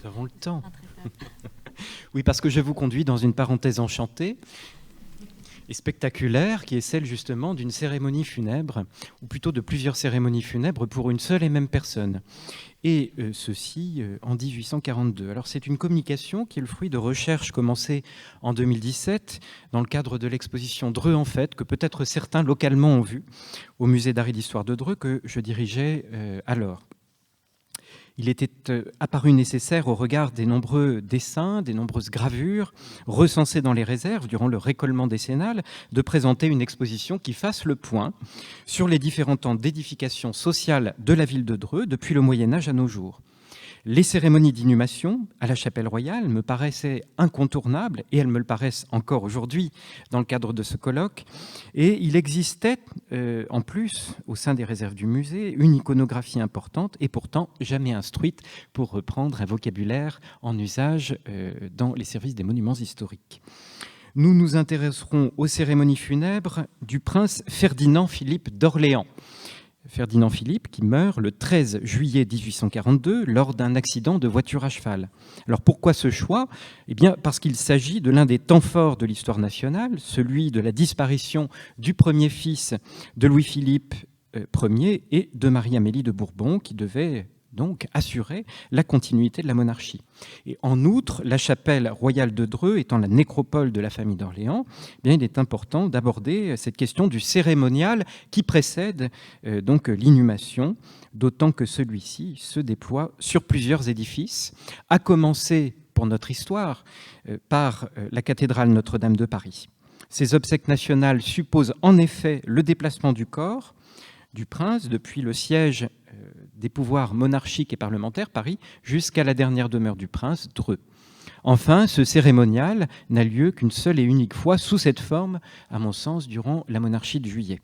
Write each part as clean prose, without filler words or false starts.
Nous avons le temps. Oui, parce que je vous conduis dans une parenthèse enchantée et spectaculaire qui est celle justement d'une cérémonie funèbre, ou plutôt de plusieurs cérémonies funèbres pour une seule et même personne. Et ceci en 1842. Alors c'est une communication qui est le fruit de recherches commencées en 2017 dans le cadre de l'exposition Dreux en fête, que peut-être certains localement ont vu au musée d'art et d'histoire de Dreux que je dirigeais alors. Il était apparu nécessaire au regard des nombreux dessins, des nombreuses gravures recensées dans les réserves durant le récolement décennal, de présenter une exposition qui fasse le point sur les différents temps d'édification sociale de la ville de Dreux depuis le Moyen-Âge à nos jours. Les cérémonies d'inhumation à la chapelle royale me paraissaient incontournables, et elles me le paraissent encore aujourd'hui dans le cadre de ce colloque. Et il existait en plus, au sein des réserves du musée, une iconographie importante et pourtant jamais instruite, pour reprendre un vocabulaire en usage dans les services des monuments historiques. Nous nous intéresserons aux cérémonies funèbres du prince Ferdinand Philippe d'Orléans. Ferdinand Philippe, qui meurt le 13 juillet 1842 lors d'un accident de voiture à cheval. Alors pourquoi ce choix ? Eh bien parce qu'il s'agit de l'un des temps forts de l'histoire nationale, celui de la disparition du premier fils de Louis-Philippe Ier et de Marie-Amélie de Bourbon, qui devait donc assurer la continuité de la monarchie. Et en outre, la chapelle royale de Dreux étant la nécropole de la famille d'Orléans, eh bien, il est important d'aborder cette question du cérémonial qui précède donc l'inhumation, d'autant que celui-ci se déploie sur plusieurs édifices, à commencer pour notre histoire par la cathédrale Notre-Dame de Paris. Ces obsèques nationales supposent en effet le déplacement du corps du prince depuis le siège des pouvoirs monarchiques et parlementaires, Paris, jusqu'à la dernière demeure du prince, Dreux. Enfin, ce cérémonial n'a lieu qu'une seule et unique fois sous cette forme, à mon sens, durant la monarchie de Juillet.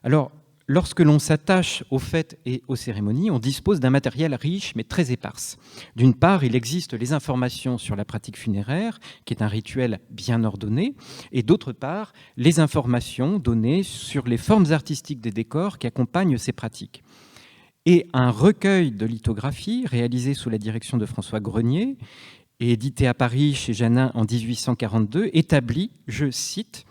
Alors, lorsque l'on s'attache aux fêtes et aux cérémonies, on dispose d'un matériel riche mais très éparse. D'une part, il existe les informations sur la pratique funéraire, qui est un rituel bien ordonné, et d'autre part, les informations données sur les formes artistiques des décors qui accompagnent ces pratiques. Et un recueil de lithographies réalisé sous la direction de François Grenier et édité à Paris chez Janin en 1842 établit, je cite,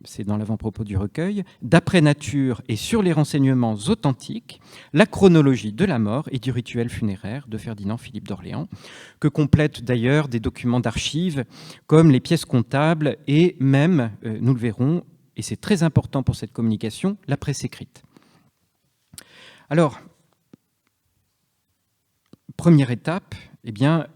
c'est dans l'avant-propos du recueil, d'après nature et sur les renseignements authentiques, la chronologie de la mort et du rituel funéraire de Ferdinand Philippe d'Orléans, que complètent d'ailleurs des documents d'archives comme les pièces comptables et même, nous le verrons, et c'est très important pour cette communication, la presse écrite. Alors, première étape, eh bien,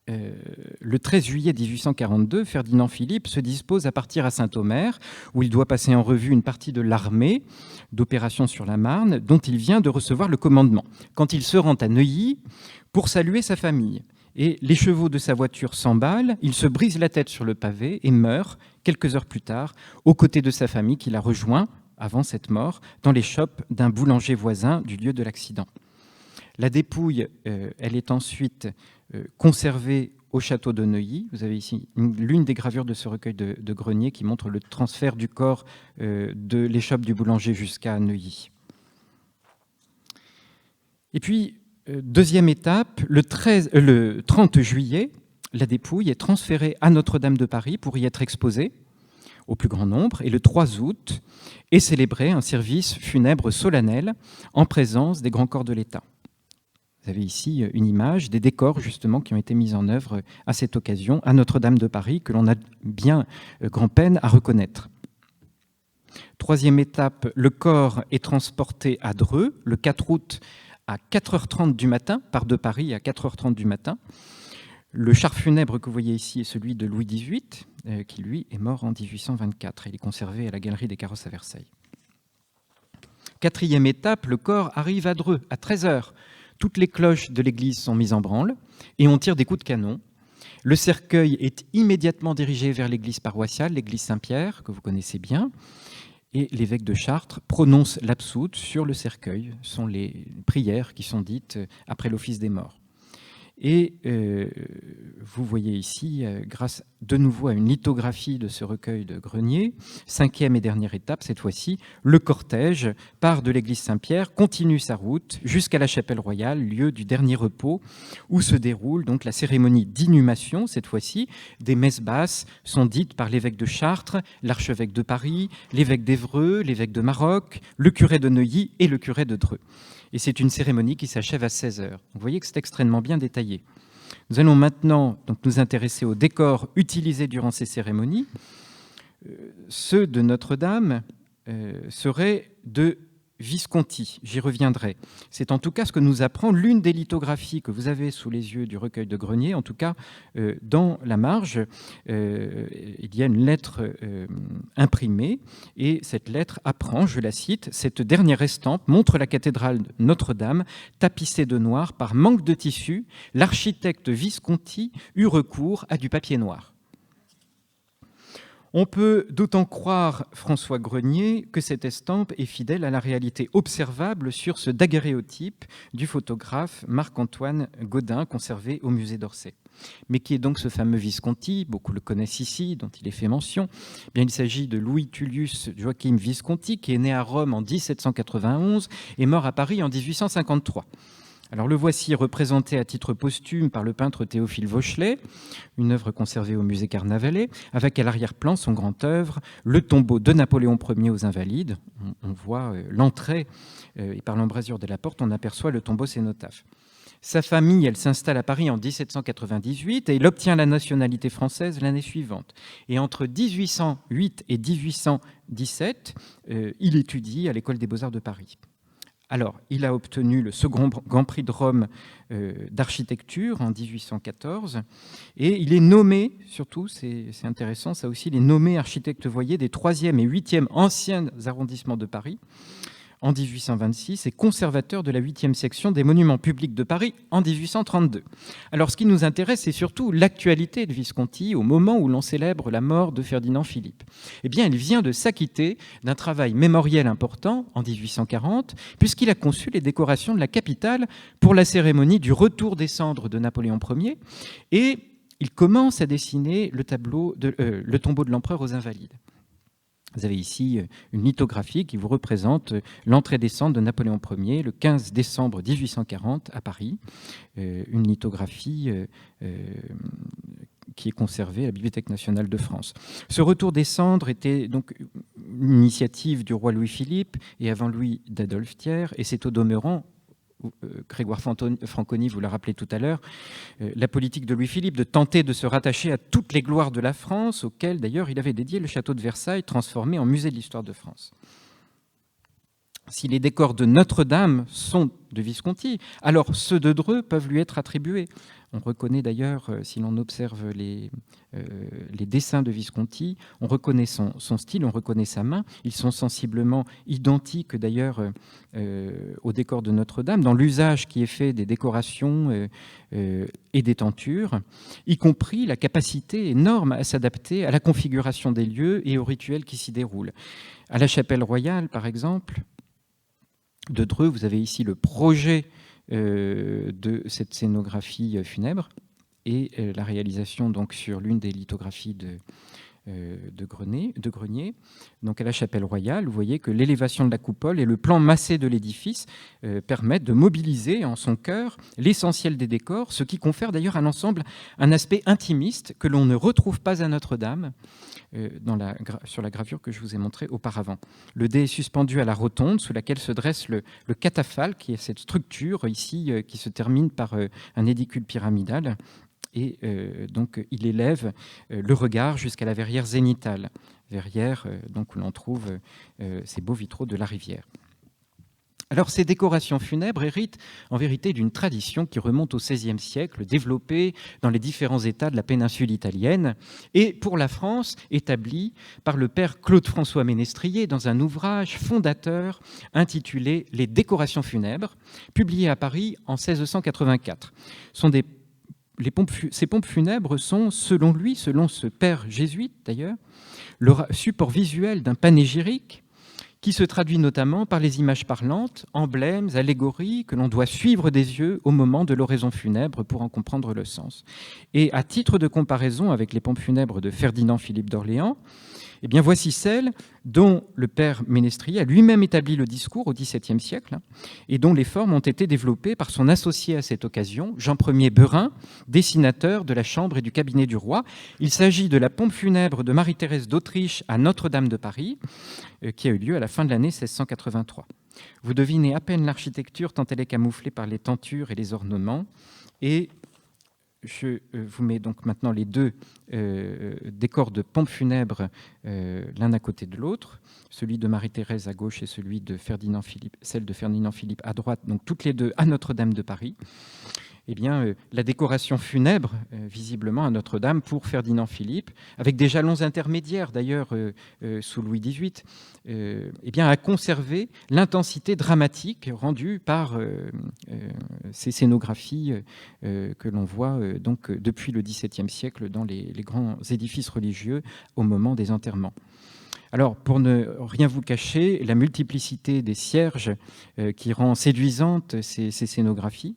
le 13 juillet 1842, Ferdinand Philippe se dispose à partir à Saint-Omer, où il doit passer en revue une partie de l'armée d'opérations sur la Marne, dont il vient de recevoir le commandement, quand il se rend à Neuilly pour saluer sa famille. Et les chevaux de sa voiture s'emballent, il se brise la tête sur le pavé et meurt quelques heures plus tard, aux côtés de sa famille qu'il a rejoint avant cette mort, dans les chopes d'un boulanger voisin du lieu de l'accident. La dépouille, elle est ensuite conservée au château de Neuilly. Vous avez ici l'une des gravures de ce recueil de Grenier qui montre le transfert du corps de l'échoppe du boulanger jusqu'à Neuilly. Et puis, deuxième étape, le 30 juillet, la dépouille est transférée à Notre-Dame de Paris pour y être exposée au plus grand nombre, et le 3 août est célébré un service funèbre solennel en présence des grands corps de l'État. Vous avez ici une image des décors justement qui ont été mis en œuvre à cette occasion à Notre-Dame de Paris, que l'on a bien grand-peine à reconnaître. Troisième étape, le corps est transporté à Dreux le 4 août à 4h30 du matin, part de Paris à 4h30 du matin. Le char funèbre que vous voyez ici est celui de Louis XVIII, qui lui est mort en 1824. Il est conservé à la Galerie des Carrosses à Versailles. Quatrième étape, le corps arrive à Dreux à 13h. Toutes les cloches de l'église sont mises en branle et on tire des coups de canon. Le cercueil est immédiatement dirigé vers l'église paroissiale, l'église Saint-Pierre, que vous connaissez bien, et l'évêque de Chartres prononce l'absoute sur le cercueil. Ce sont les prières qui sont dites après l'office des morts. Et vous voyez ici, grâce de nouveau à une lithographie de ce recueil de Grenier, 5e et dernière étape, cette fois-ci, le cortège part de l'église Saint-Pierre, continue sa route jusqu'à la chapelle royale, lieu du dernier repos, où se déroule donc la cérémonie d'inhumation, cette fois-ci. Des messes basses sont dites par l'évêque de Chartres, l'archevêque de Paris, l'évêque d'Évreux, l'évêque de Maroc, le curé de Neuilly et le curé de Dreux. Et c'est une cérémonie qui s'achève à 16h. Vous voyez que c'est extrêmement bien détaillé. Nous allons maintenant donc nous intéresser aux décors utilisés durant ces cérémonies. Ceux de Notre-Dame seraient de Visconti, j'y reviendrai. C'est en tout cas ce que nous apprend l'une des lithographies que vous avez sous les yeux du recueil de Grenier. En tout cas, dans la marge, il y a une lettre imprimée, et cette lettre apprend, je la cite, « Cette dernière estampe montre la cathédrale Notre-Dame tapissée de noir par manque de tissu. L'architecte Visconti eut recours à du papier noir. » On peut d'autant croire François Grenier que cette estampe est fidèle à la réalité observable sur ce daguerréotype du photographe Marc-Antoine Gaudin, conservé au musée d'Orsay. Mais qui est donc ce fameux Visconti? Beaucoup le connaissent ici, dont il est fait mention. Bien, il s'agit de Louis Tullius Joachim Visconti, qui est né à Rome en 1791 et mort à Paris en 1853. Alors le voici représenté à titre posthume par le peintre Théophile Vauchelet, une œuvre conservée au musée Carnavalet, avec à l'arrière-plan son grand œuvre, le tombeau de Napoléon Ier aux Invalides. On voit l'entrée, et par l'embrasure de la porte, on aperçoit le tombeau cénotaphe. Sa famille, elle s'installe à Paris en 1798 et il obtient la nationalité française l'année suivante. Et entre 1808 et 1817, il étudie à l'École des Beaux-Arts de Paris. Alors, il a obtenu le second Grand Prix de Rome d'architecture en 1814 et il est nommé, surtout, c'est intéressant, ça aussi, il est nommé architecte voyer des 3e et 8e anciens arrondissements de Paris en 1826 et conservateur de la 8e section des monuments publics de Paris en 1832. Alors, ce qui nous intéresse, c'est surtout l'actualité de Visconti au moment où l'on célèbre la mort de Ferdinand Philippe. Eh bien, il vient de s'acquitter d'un travail mémoriel important en 1840, puisqu'il a conçu les décorations de la capitale pour la cérémonie du retour des cendres de Napoléon Ier, et il commence à dessiner le tombeau de l'empereur aux Invalides. Vous avez ici une lithographie qui vous représente l'entrée des cendres de Napoléon Ier le 15 décembre 1840 à Paris. Une lithographie qui est conservée à la Bibliothèque nationale de France. Ce retour des cendres était donc une initiative du roi Louis-Philippe et avant lui d'Adolphe Thiers, et c'est au demeurant, Grégoire Franconi vous l'a rappelé tout à l'heure, la politique de Louis-Philippe de tenter de se rattacher à toutes les gloires de la France, auxquelles d'ailleurs il avait dédié le château de Versailles, transformé en musée de l'histoire de France. Si les décors de Notre-Dame sont de Visconti, alors ceux de Dreux peuvent lui être attribués. On reconnaît d'ailleurs, si l'on observe les dessins de Visconti, on reconnaît son style, on reconnaît sa main. Ils sont sensiblement identiques d'ailleurs au décor de Notre-Dame, dans l'usage qui est fait des décorations et des tentures, y compris la capacité énorme à s'adapter à la configuration des lieux et aux rituels qui s'y déroulent. À la chapelle royale, par exemple, de Dreux, vous avez ici le projet de cette scénographie funèbre et la réalisation donc sur l'une des lithographies de Grenier. Donc à la chapelle royale, vous voyez que l'élévation de la coupole et le plan massé de l'édifice permettent de mobiliser en son cœur l'essentiel des décors, ce qui confère d'ailleurs à l'ensemble un aspect intimiste que l'on ne retrouve pas à Notre-Dame sur la gravure que je vous ai montrée auparavant. Le dais est suspendu à la rotonde sous laquelle se dresse le catafalque, qui est cette structure ici qui se termine par un édicule pyramidal. Et donc il élève le regard jusqu'à la verrière zénitale, verrière donc où l'on trouve ces beaux vitraux de la rivière. Alors ces décorations funèbres héritent en vérité d'une tradition qui remonte au XVIe siècle, développée dans les différents États de la péninsule italienne, et pour la France établie par le père Claude-François Ménestrier dans un ouvrage fondateur intitulé « Les décorations funèbres », publié à Paris en 1684. Ces pompes funèbres sont, selon lui, selon ce père jésuite d'ailleurs, le support visuel d'un panégyrique qui se traduit notamment par les images parlantes, emblèmes, allégories que l'on doit suivre des yeux au moment de l'oraison funèbre pour en comprendre le sens. Et à titre de comparaison avec les pompes funèbres de Ferdinand-Philippe d'Orléans, eh bien, voici celle dont le père Ménestrier a lui-même établi le discours au XVIIe siècle et dont les formes ont été développées par son associé à cette occasion, Jean Ier Beurin, dessinateur de la chambre et du cabinet du roi. Il s'agit de la pompe funèbre de Marie-Thérèse d'Autriche à Notre-Dame de Paris, qui a eu lieu à la fin de l'année 1683. Vous devinez à peine l'architecture tant elle est camouflée par les tentures et les ornements. Et je vous mets donc maintenant les deux décors de pompes funèbres l'un à côté de l'autre, celui de Marie-Thérèse à gauche et celle de Ferdinand-Philippe à droite, donc toutes les deux à Notre-Dame de Paris. Eh bien, la décoration funèbre, visiblement à Notre-Dame pour Ferdinand-Philippe, avec des jalons intermédiaires d'ailleurs sous Louis XVIII, eh bien, a conservé l'intensité dramatique rendue par ces scénographies que l'on voit donc depuis le XVIIe siècle dans les grands édifices religieux au moment des enterrements. Alors, pour ne rien vous cacher, la multiplicité des cierges qui rend séduisantes ces scénographies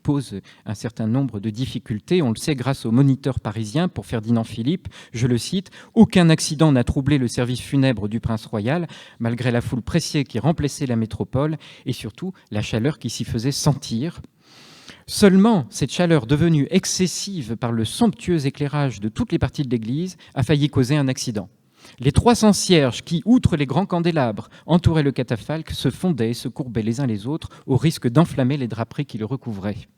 pose un certain nombre de difficultés. On le sait grâce au Moniteur parisien pour Ferdinand-Philippe, je le cite, « Aucun accident n'a troublé le service funèbre du prince royal, malgré la foule pressée qui remplissait la métropole et surtout la chaleur qui s'y faisait sentir. Seulement, cette chaleur devenue excessive par le somptueux éclairage de toutes les parties de l'église a failli causer un accident. Les 300 cierges qui, outre les grands candélabres, entouraient le catafalque, se fondaient et se courbaient les uns les autres au risque d'enflammer les draperies qui le recouvraient. »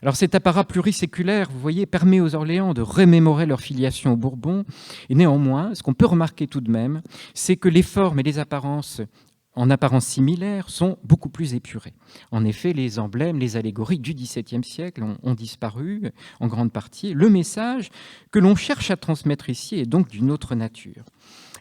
Alors cet apparat pluriséculaire, vous voyez, permet aux Orléans de remémorer leur filiation aux Bourbons. Et néanmoins, ce qu'on peut remarquer tout de même, c'est que les formes et les apparences en apparence similaires, sont beaucoup plus épurés. En effet, les emblèmes, les allégories du XVIIe siècle ont disparu en grande partie. Le message que l'on cherche à transmettre ici est donc d'une autre nature.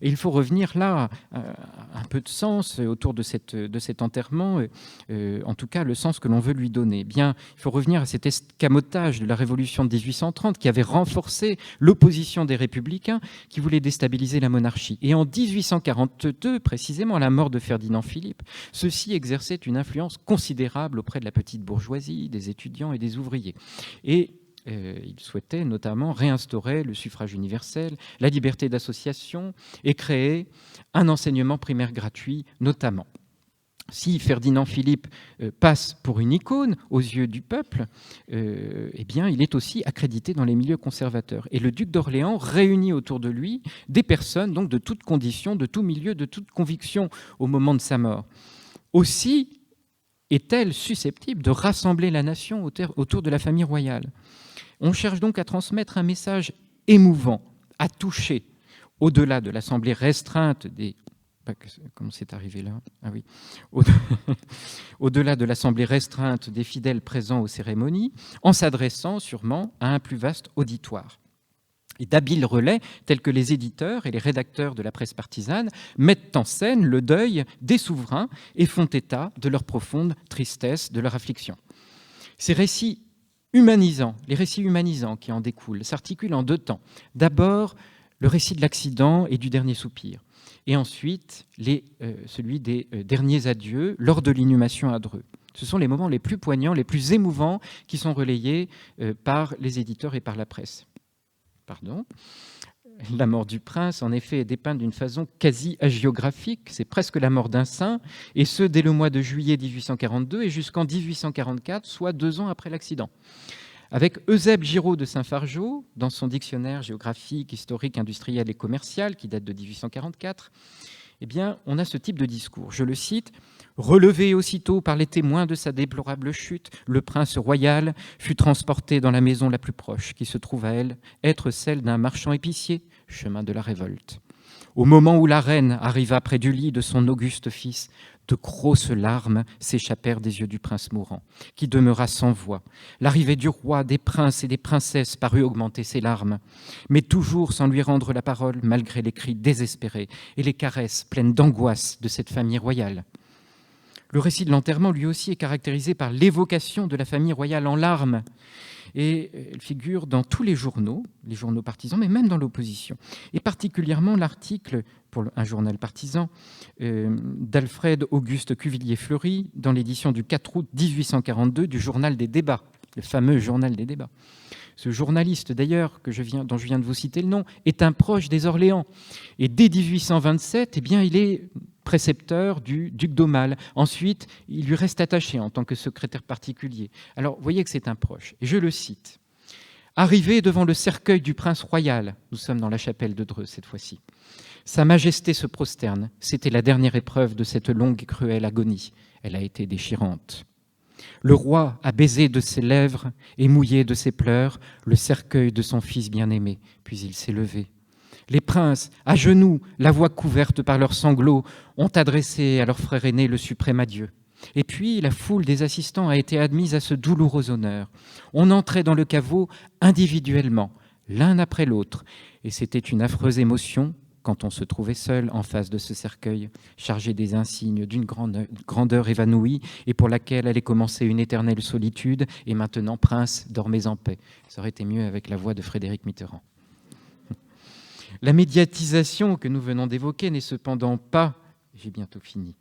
Et il faut revenir là, un peu de sens autour de cet enterrement, en tout cas le sens que l'on veut lui donner. Bien, il faut revenir à cet escamotage de la Révolution de 1830 qui avait renforcé l'opposition des républicains qui voulaient déstabiliser la monarchie. Et en 1842, précisément à la mort de Ferdinand-Philippe, ceux-ci exerçaient une influence considérable auprès de la petite bourgeoisie, des étudiants et des ouvriers. Et il souhaitait notamment réinstaurer le suffrage universel, la liberté d'association et créer un enseignement primaire gratuit notamment. Si Ferdinand-Philippe passe pour une icône aux yeux du peuple, eh bien, il est aussi accrédité dans les milieux conservateurs. Et le duc d'Orléans réunit autour de lui des personnes donc de toutes conditions, de tout milieu, de toute conviction au moment de sa mort. Aussi est-elle susceptible de rassembler la nation autour de la famille royale. On cherche donc à transmettre un message émouvant, à toucher, au-delà de l'assemblée restreinte des... Comment c'est arrivé là ? Ah oui. Au-delà de l'assemblée restreinte des fidèles présents aux cérémonies, en s'adressant sûrement à un plus vaste auditoire. Et d'habiles relais, tels que les éditeurs et les rédacteurs de la presse partisane, mettent en scène le deuil des souverains et font état de leur profonde tristesse, de leur affliction. Ces récits humanisants, les récits humanisants qui en découlent, s'articulent en deux temps. D'abord, le récit de l'accident et du dernier soupir, et ensuite celui des derniers adieux lors de l'inhumation à Dreux. Ce sont les moments les plus poignants, les plus émouvants qui sont relayés par les éditeurs et par la presse. La mort du prince, en effet, est dépeinte d'une façon quasi hagiographique. C'est presque la mort d'un saint, et ce, dès le mois de juillet 1842 et jusqu'en 1844, soit 2 ans après l'accident. Avec Eusèbe Giraud de Saint-Fargeau, dans son dictionnaire géographique, historique, industriel et commercial, qui date de 1844, eh bien, on a ce type de discours. Je le cite. « Relevé aussitôt par les témoins de sa déplorable chute, le prince royal fut transporté dans la maison la plus proche, qui se trouve à elle être celle d'un marchand épicier, chemin de la Révolte. Au moment où la reine arriva près du lit de son auguste fils, de grosses larmes s'échappèrent des yeux du prince mourant, qui demeura sans voix. L'arrivée du roi, des princes et des princesses parut augmenter ses larmes, mais toujours sans lui rendre la parole, malgré les cris désespérés et les caresses pleines d'angoisse de cette famille royale. Le récit de l'enterrement, lui aussi, est caractérisé par l'évocation de la famille royale en larmes. Et elle figure dans tous les journaux partisans, mais même dans l'opposition. Et particulièrement l'article, pour un journal partisan, d'Alfred Auguste Cuvillier-Fleury, dans l'édition du 4 août 1842 du Journal des débats, le fameux Journal des débats. Ce journaliste, d'ailleurs, dont je viens de vous citer le nom, est un proche des Orléans. Et dès 1827, il est précepteur du duc d'Aumale. Ensuite, il lui reste attaché en tant que secrétaire particulier. Alors, vous voyez que c'est un proche. Et je le cite. « Arrivé devant le cercueil du prince royal, nous sommes dans la chapelle de Dreux cette fois-ci, Sa Majesté se prosterne. C'était la dernière épreuve de cette longue et cruelle agonie. Elle a été déchirante. Le roi a baisé de ses lèvres et mouillé de ses pleurs le cercueil de son fils bien-aimé, puis il s'est levé. Les princes, à genoux, la voix couverte par leurs sanglots, ont adressé à leur frère aîné le suprême adieu. Et puis la foule des assistants a été admise à ce douloureux honneur. On entrait dans le caveau individuellement, l'un après l'autre, et c'était une affreuse émotion quand on se trouvait seul en face de ce cercueil, chargé des insignes d'une grandeur évanouie et pour laquelle allait commencer une éternelle solitude. Et maintenant, prince, dormez en paix. Ça aurait été mieux avec la voix de Frédéric Mitterrand. La médiatisation que nous venons d'évoquer n'est cependant pas, j'ai bientôt fini,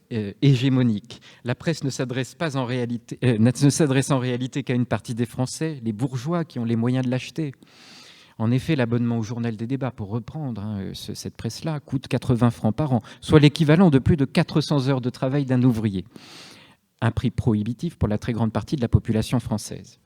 hégémonique. La presse ne s'adresse en réalité qu'à une partie des Français, les bourgeois qui ont les moyens de l'acheter. En effet, l'abonnement au Journal des débats, pour reprendre cette presse-là, coûte 80 francs par an, soit l'équivalent de plus de 400 heures de travail d'un ouvrier. Un prix prohibitif pour la très grande partie de la population française.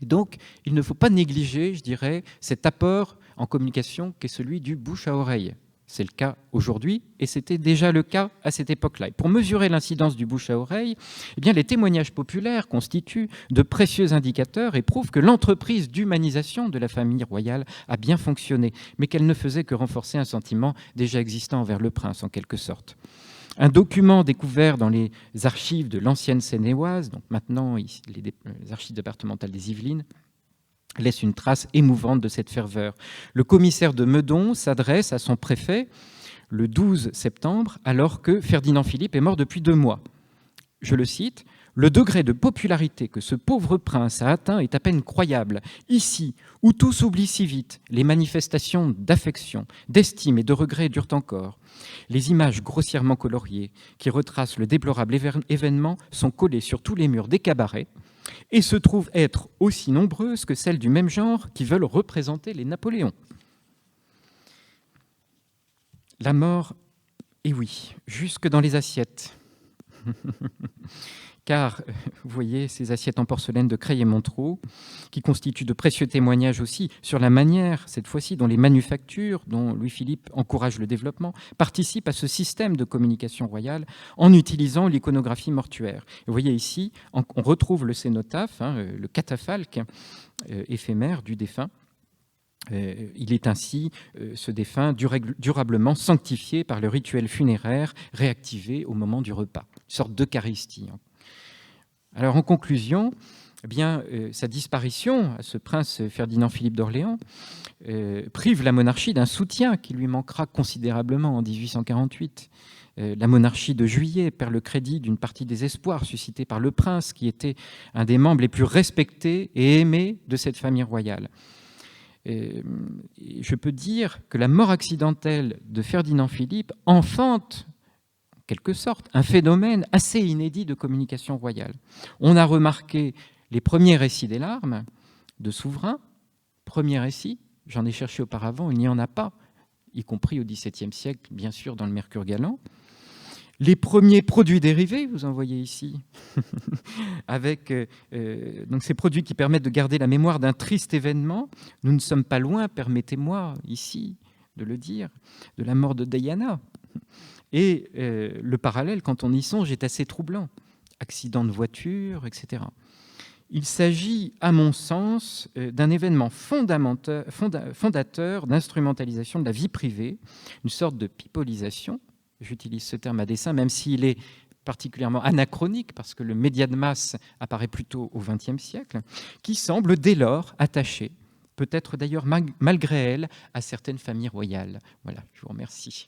Et donc, il ne faut pas négliger, je dirais, cet apport en communication qui est celui du bouche à oreille. C'est le cas aujourd'hui et c'était déjà le cas à cette époque-là. Et pour mesurer l'incidence du bouche à oreille, les témoignages populaires constituent de précieux indicateurs et prouvent que l'entreprise d'humanisation de la famille royale a bien fonctionné, mais qu'elle ne faisait que renforcer un sentiment déjà existant envers le prince, en quelque sorte. Un document découvert dans les archives de l'ancienne Seine-et-Oise, donc maintenant les archives départementales des Yvelines, laisse une trace émouvante de cette ferveur. Le commissaire de Meudon s'adresse à son préfet le 12 septembre, alors que Ferdinand Philippe est mort depuis 2 mois. Je le cite, « Le degré de popularité que ce pauvre prince a atteint est à peine croyable. Ici, où tout s'oublie si vite, les manifestations d'affection, d'estime et de regret durent encore. Les images grossièrement coloriées qui retracent le déplorable événement sont collées sur tous les murs des cabarets et se trouvent être aussi nombreuses que celles du même genre qui veulent représenter les Napoléons. » La mort, et oui, jusque dans les assiettes. Car, vous voyez, ces assiettes en porcelaine de Creil et Montereau, qui constituent de précieux témoignages aussi sur la manière, cette fois-ci, dont les manufactures, dont Louis-Philippe encourage le développement, participent à ce système de communication royale en utilisant l'iconographie mortuaire. Vous voyez ici, on retrouve le cénotaphe, le catafalque éphémère du défunt. Il est ainsi, ce défunt, durablement sanctifié par le rituel funéraire réactivé au moment du repas. Une sorte d'eucharistie. Alors, en conclusion, sa disparition à ce prince Ferdinand Philippe d'Orléans prive la monarchie d'un soutien qui lui manquera considérablement en 1848. La monarchie de Juillet perd le crédit d'une partie des espoirs suscités par le prince, qui était un des membres les plus respectés et aimés de cette famille royale. Je peux dire que la mort accidentelle de Ferdinand Philippe enfante, en quelque sorte, un phénomène assez inédit de communication royale. On a remarqué les premiers récits des larmes de souverains, premiers récits, j'en ai cherché auparavant, il n'y en a pas, y compris au XVIIe siècle, bien sûr, dans le Mercure galant. Les premiers produits dérivés, vous en voyez ici, avec donc ces produits qui permettent de garder la mémoire d'un triste événement. Nous ne sommes pas loin, permettez-moi ici de le dire, de la mort de Diana. Et le parallèle, quand on y songe, est assez troublant. Accident de voiture, etc. Il s'agit, à mon sens, d'un événement fondateur d'instrumentalisation de la vie privée, une sorte de pipolisation. J'utilise ce terme à dessein, même s'il est particulièrement anachronique, parce que le média de masse apparaît plutôt au XXe siècle, qui semble dès lors attaché, peut-être d'ailleurs malgré elle, à certaines familles royales. Voilà, je vous remercie.